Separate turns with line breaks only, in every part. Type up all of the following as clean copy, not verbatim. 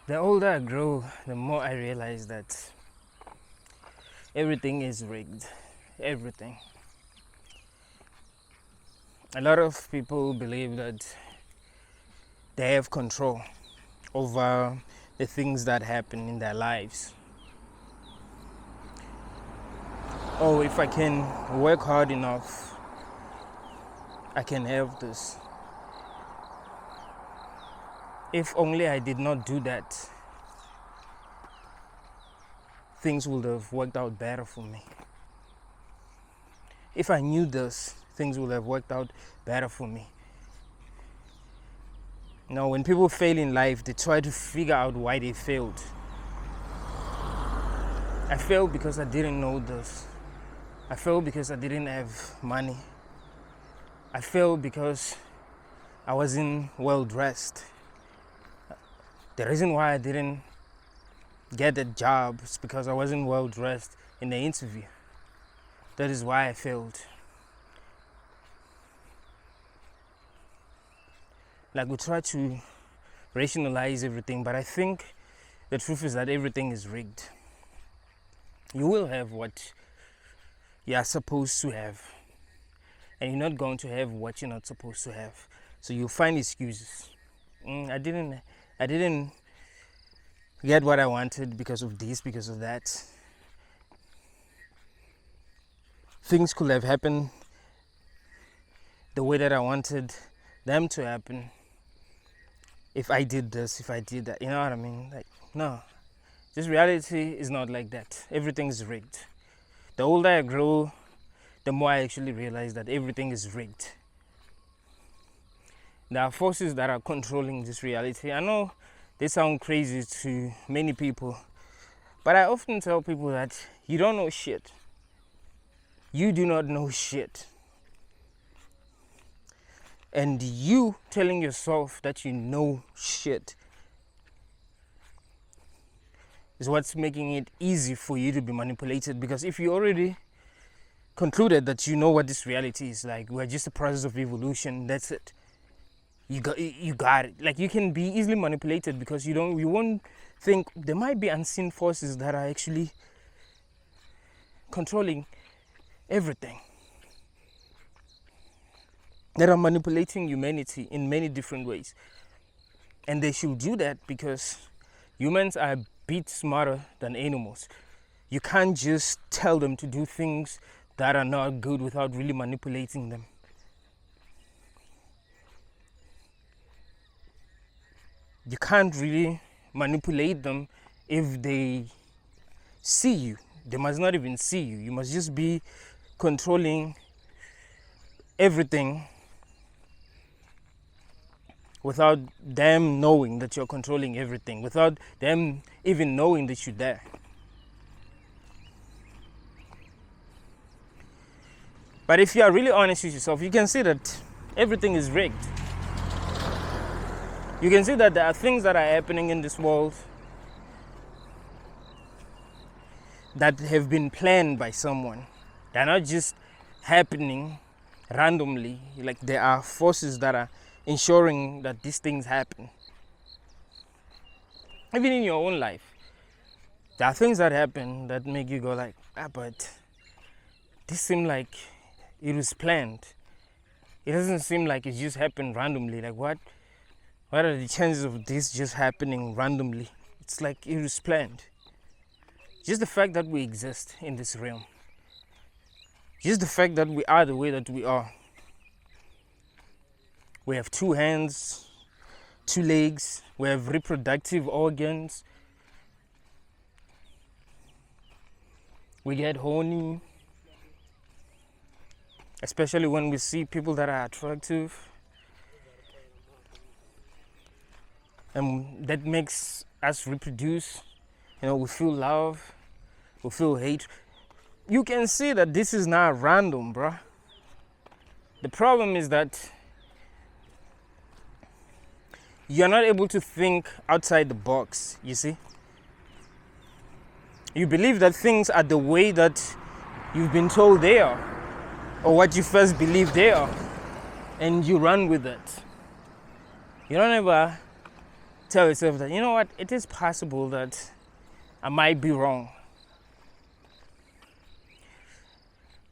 The older I grow, the more I realize that everything is rigged. Everything. A lot of people believe that they have control over the things that happen in their lives. Oh, if I can work hard enough, I can have this. If only I did not do that, things would have worked out better for me. If I knew this, things would have worked out better for me. Now, when people fail in life, they try to figure out why they failed. I failed because I didn't know this. I failed because I didn't have money. I failed because I wasn't well dressed. The reason why I didn't get a job is because I wasn't well dressed in the interview. That is why I failed. Like, we try to rationalize everything, but I think the truth is that everything is rigged. You will have what you are supposed to have, and you're not going to have what you're not supposed to have. So you'll find excuses. I didn't get what I wanted because of this, because of that. Things could have happened the way that I wanted them to happen if I did this, if I did that. You know what I mean? Like, no. Just reality is not like that. Everything is rigged. The older I grow, the more I actually realize that everything is rigged. There are forces that are controlling this reality. I know they sound crazy to many people, but I often tell people that you don't know shit. You do not know shit. And you telling yourself that you know shit is what's making it easy for you to be manipulated. Because if you already concluded that you know what this reality is like, we're just a process of evolution, that's it. You got it. Like, you can be easily manipulated because you won't think there might be unseen forces that are actually controlling everything, that are manipulating humanity in many different ways. And they should do that because humans are a bit smarter than animals. You can't just tell them to do things that are not good without really manipulating them. You can't really manipulate them if they see you. They must not even see you. You must just be controlling everything without them knowing that you're controlling everything, without them even knowing that you're there. But if you are really honest with yourself, you can see that everything is rigged. You can see that there are things that are happening in this world that have been planned by someone. They're not just happening randomly. Like, there are forces that are ensuring that these things happen. Even in your own life, there are things that happen that make you go like, but this seems like it was planned. It doesn't seem like it just happened randomly. Like, what are the chances of this just happening randomly? It's like it was planned. Just the fact that we exist in this realm, just the fact that we are the way that we are. We have 2 hands, 2 legs, we have reproductive organs, we get horny, especially when we see people that are attractive, and that makes us reproduce. You know, we feel love, we feel hate. You can see that this is not random, bruh. The problem is that you're not able to think outside the box, you see? You believe that things are the way that you've been told they are, or what you first believe they are, and you run with it. You don't ever tell yourself that, you know what, it is possible that I might be wrong.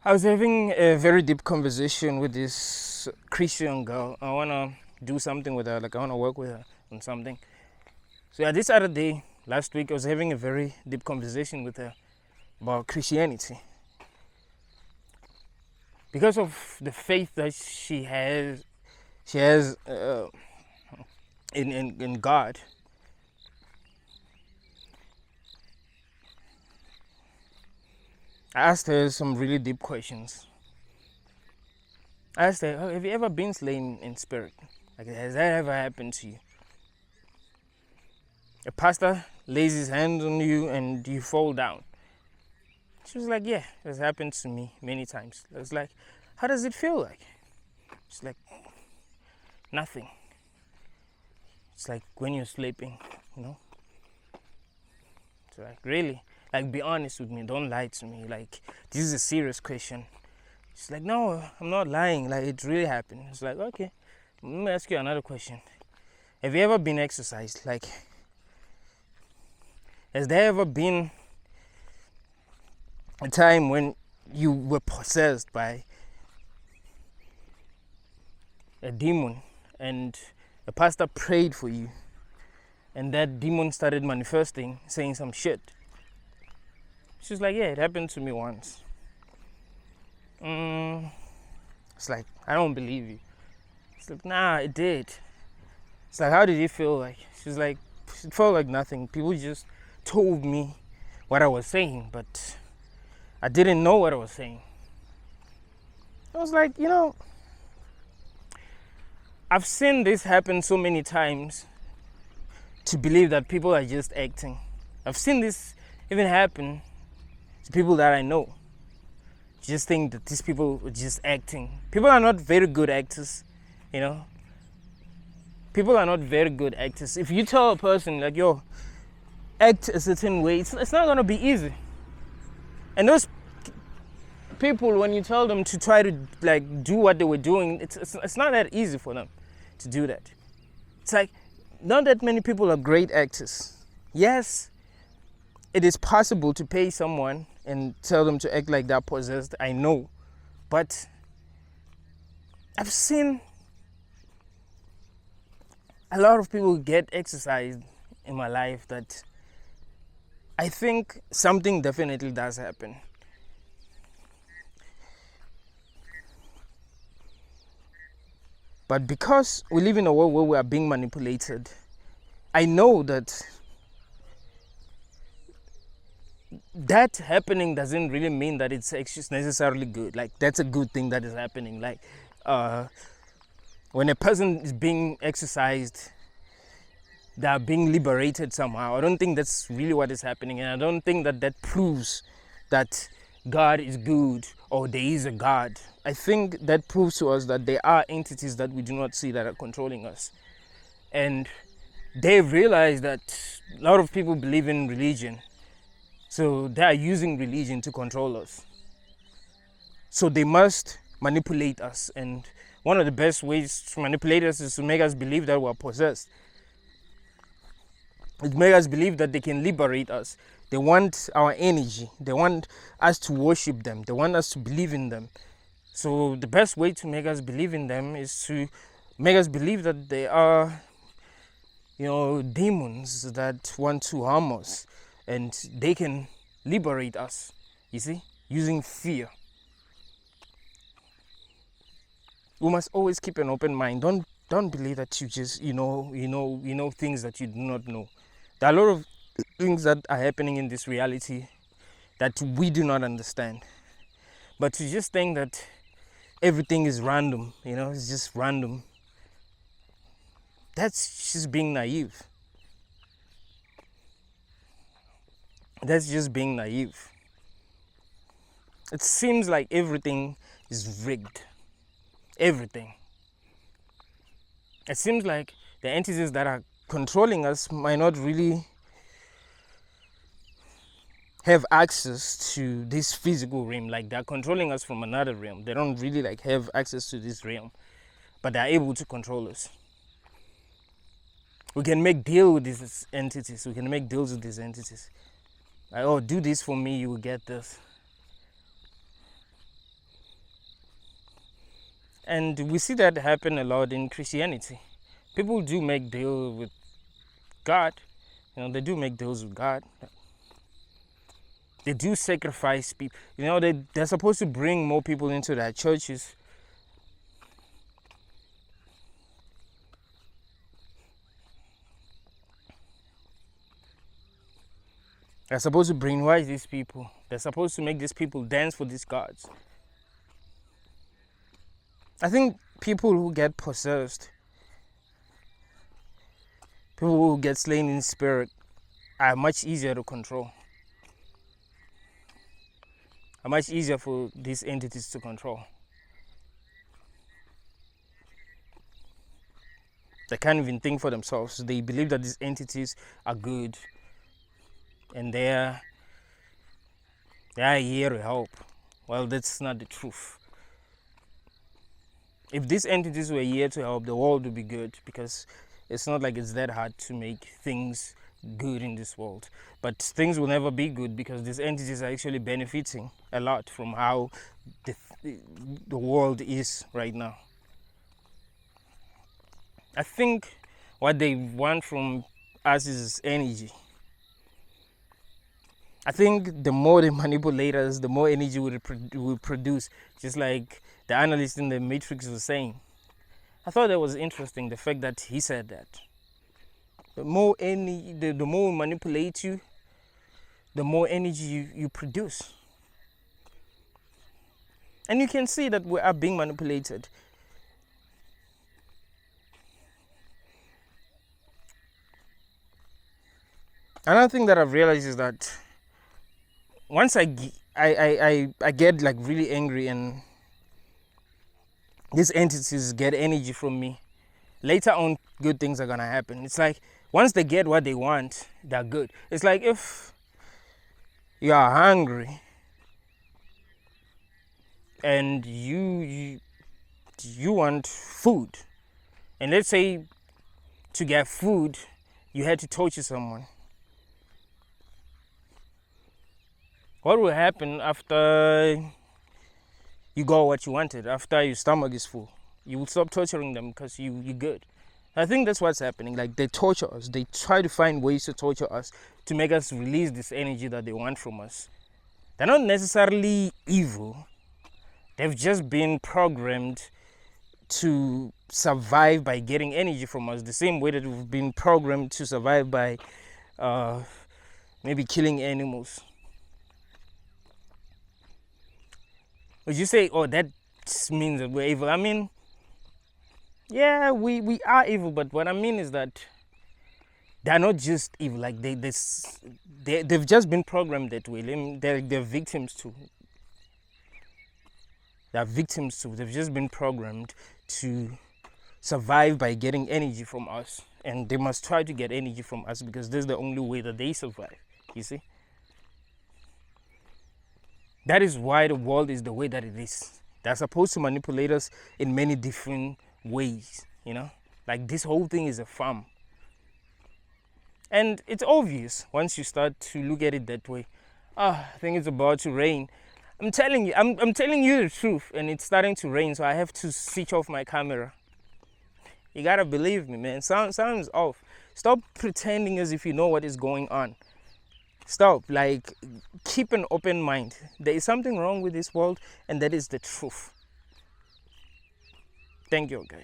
I was having a very deep conversation with this Christian girl. I want to do something with her, like I want to work with her on something. So yeah, this other day, last week, I was having a very deep conversation with her about Christianity. Because of the faith that she has in God. I asked her some really deep questions. I asked her, have you ever been slain in spirit? Like, has that ever happened to you? A pastor lays his hands on you and you fall down. She was like, yeah, it has happened to me many times. I was like, how does it feel like? She's like, nothing. It's like when you're sleeping, you know? It's like, really? Like, be honest with me. Don't lie to me. Like, this is a serious question. She's like, no, I'm not lying. Like, it really happened. It's like, okay, let me ask you another question. Have you ever been exorcised? Like, has there ever been a time when you were possessed by a demon and a pastor prayed for you and that demon started manifesting, saying some shit? She's like, yeah, it happened to me once. It's like, I don't believe you. It's like, nah, it did. It's like, how did it feel like? She's like, it felt like nothing. People just told me what I was saying, but I didn't know what I was saying. I was like, you know, I've seen this happen so many times to believe that people are just acting. I've seen this even happen to people that I know. Just think that these people are just acting. People are not very good actors, you know. People are not very good actors. If you tell a person like, yo, act a certain way, it's not gonna be easy. And those people, when you tell them to try to like do what they were doing, it's not that easy for them to do that. It's like, not that many people are great actors. Yes, it is possible to pay someone and tell them to act like they're possessed, I know. But I've seen a lot of people get exercised in my life that I think something definitely does happen. But because we live in a world where we are being manipulated, I know that that happening doesn't really mean that it's necessarily good. Like, that's a good thing that is happening. Like, when a person is being exercised, they are being liberated somehow. I don't think that's really what is happening, and I don't think that that proves that God is good or there is a God. I think that proves to us that there are entities that we do not see that are controlling us. And they've realized that a lot of people believe in religion. So they are using religion to control us. So they must manipulate us. And one of the best ways to manipulate us is to make us believe that we're possessed. It makes us believe that they can liberate us. They want our energy. They want us to worship them. They want us to believe in them. So the best way to make us believe in them is to make us believe that they are, you know, demons that want to harm us. And they can liberate us, you see, using fear. We must always keep an open mind. Don't believe that you just, you know things that you do not know. There are a lot of things that are happening in this reality that we do not understand. But to just think that everything is random, you know, it's just random, that's just being naive. That's just being naive. It seems like everything is rigged. Everything. It seems like the entities that are controlling us might not really have access to this physical realm. Like, they're controlling us from another realm. They don't really like have access to this realm, but they're able to control us. We can make deal with these entities. We can make deals with these entities. Like, oh, do this for me, you will get this. And we see that happen a lot in Christianity. People do make deals with God. They do make deals with God. They do sacrifice people. They're supposed to bring more people into their churches. They're supposed to brainwash these people. They're supposed to make these people dance for these gods. I think people who get possessed, people who get slain in spirit, are much easier to control. Are much easier for these entities to control. They can't even think for themselves. They believe that these entities are good and they're here to help. Well, that's not the truth. If these entities were here to help, the world would be good, because it's not like it's that hard to make things good in this world. But things will never be good because these entities are actually benefiting a lot from how the world is right now. I think what they want from us is energy. I think the more they manipulate us, the more energy we produce, just like the analyst in the Matrix was saying. I thought that was interesting, the fact that he said that. The more we manipulate you, the more energy you produce. And you can see that we are being manipulated. Another thing that I've realized is that once I get like really angry and these entities get energy from me, later on good things are gonna happen. It's like once they get what they want, they're good. It's like if you are hungry and you want food, and let's say to get food you had to torture someone. What will happen after you got what you wanted, after your stomach is full? You will stop torturing them because you're good. I think that's what's happening. Like, they torture us. They try to find ways to torture us to make us release this energy that they want from us. They're not necessarily evil. They've just been programmed to survive by getting energy from us, the same way that we've been programmed to survive by maybe killing animals. Would you say, oh, that means that we're evil? I mean, yeah, we are evil, but what I mean is that they're not just evil. Like, they've just been programmed that way. They're victims too. They're victims too. They've just been programmed to survive by getting energy from us. And they must try to get energy from us because this is the only way that they survive. You see? That is why the world is the way that it is. They're supposed to manipulate us in many different ways, Like, this whole thing is a farm. And it's obvious once you start to look at it that way. I think it's about to rain. I'm telling you the truth, and it's starting to rain, so I have to switch off my camera. You gotta believe me, man. Sound's off. Stop pretending as if you know what is going on. Stop. Like, keep an open mind. There is something wrong with this world, and that is the truth. Thank you, guys.